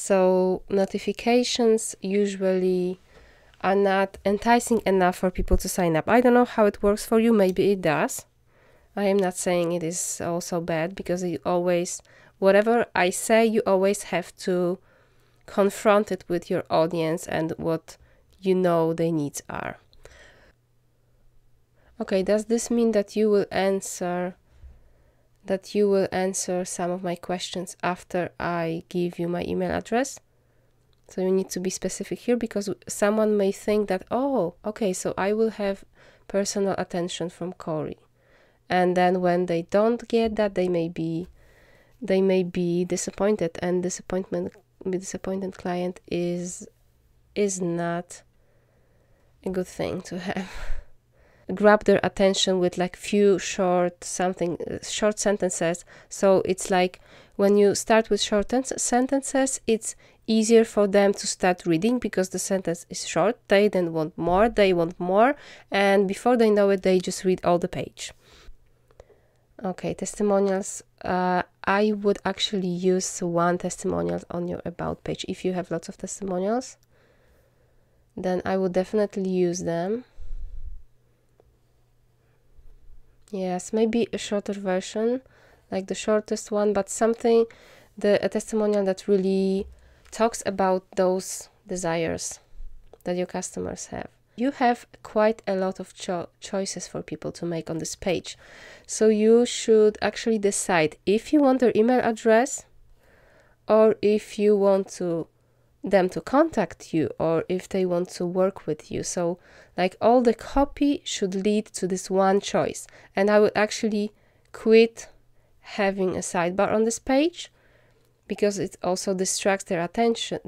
So notifications usually are not enticing enough for people to sign up. I don't know how it works for you. Maybe it does. I am not saying it is also bad, because you always, whatever I say, you always have to confront it with your audience and what you know their needs are. Okay, does this mean that you will answer some of my questions after I give you my email address? So you need to be specific here, because someone may think that, oh, okay, so I will have personal attention from Corey. And then when they don't get that, they may be disappointed, and disappointed client is not a good thing to have. Grab their attention with like few short sentences. So it's like when you start with short sentences, it's easier for them to start reading, because the sentence is short. They then want more, and before they know it, they just read all the page. Okay, testimonials. I would actually use one testimonial on your about page. If you have lots of testimonials, then I would definitely use them. Yes, maybe a shorter version, like the shortest one, but a testimonial that really talks about those desires that your customers have. You have quite a lot of choices for people to make on this page. So you should actually decide if you want their email address, or if you want them to contact you, or if they want to work with you. So like all the copy should lead to this one choice. And I would actually quit having a sidebar on this page, because it also distracts their attention,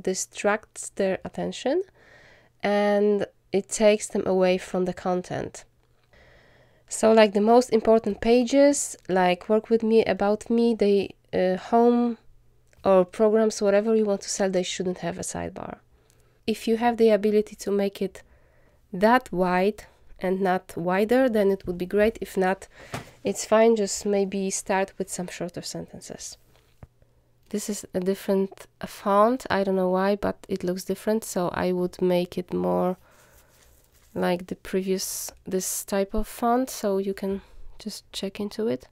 and it takes them away from the content. So like the most important pages, like Work With Me, About Me, home or programs, whatever you want to sell, they shouldn't have a sidebar. If you have the ability to make it that wide and not wider, then it would be great. If not, it's fine. Just maybe start with some shorter sentences. This is a different font. I don't know why, but it looks different. So I would make it more like the previous, this type of font. So you can just check into it.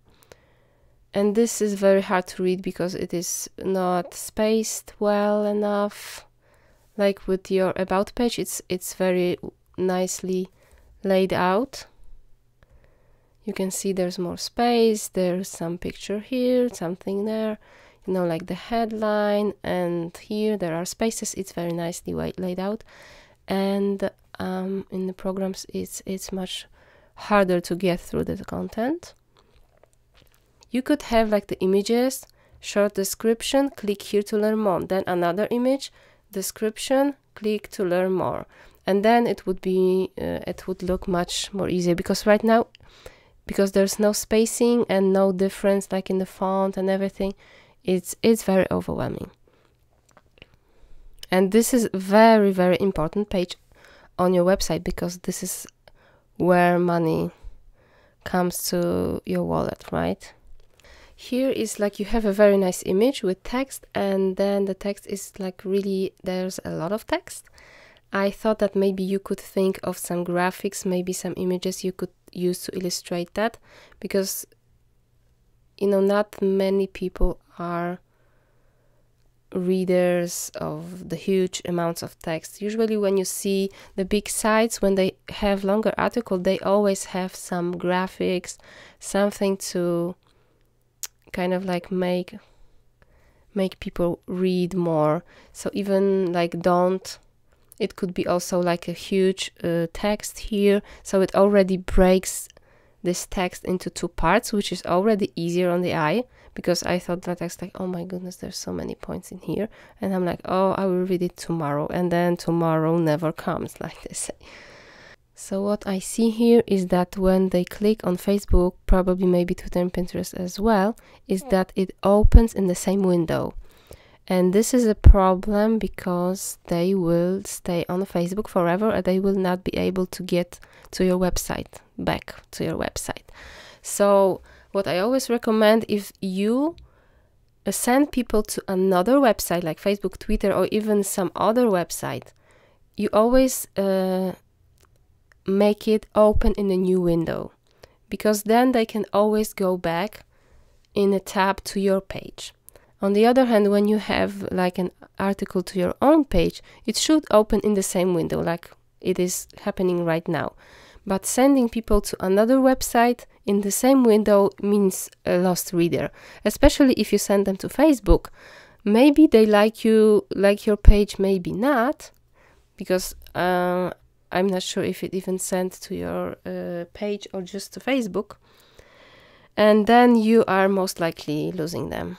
And this is very hard to read because it is not spaced well enough. Like with your about page, it's very nicely laid out. You can see there's more space, there's some picture here, something there, you know, like the headline, and here there are spaces. It's very nicely laid out. And in the programs, it's much harder to get through the content. You could have like the images, short description, click here to learn more, then another image, description, click to learn more, and then it would look much more easier, because right now, because there's no spacing and no difference like in the font and everything, it's very overwhelming. And this is very, very important page on your website, because this is where money comes to your wallet, right? Here is like you have a very nice image with text, and then the text is like really, there's a lot of text. I thought that maybe you could think of some graphics, maybe some images you could use to illustrate that, because, you know, not many people are readers of the huge amounts of text. Usually when you see the big sites, when they have longer article, they always have some graphics, something to kind of like make people read more. So even like it could be also like a huge text here, so it already breaks this text into two parts, which is already easier on the eye, because I thought that text like, oh my goodness, there's so many points in here, and I'm like, oh, I will read it tomorrow, and then tomorrow never comes, like they say. So what I see here is that when they click on Facebook, probably maybe Twitter and Pinterest as well, is that it opens in the same window. And this is a problem, because they will stay on Facebook forever and they will not be able to get to your website, back to your website. So what I always recommend, if you send people to another website like Facebook, Twitter, or even some other website, you always make it open in a new window, because then they can always go back in a tab to your page. On the other hand, when you have like an article to your own page, it should open in the same window like it is happening right now. But sending people to another website in the same window means a lost reader, especially if you send them to Facebook. Maybe they like your page, maybe not, because I'm not sure if it even sent to your page or just to Facebook. And then you are most likely losing them.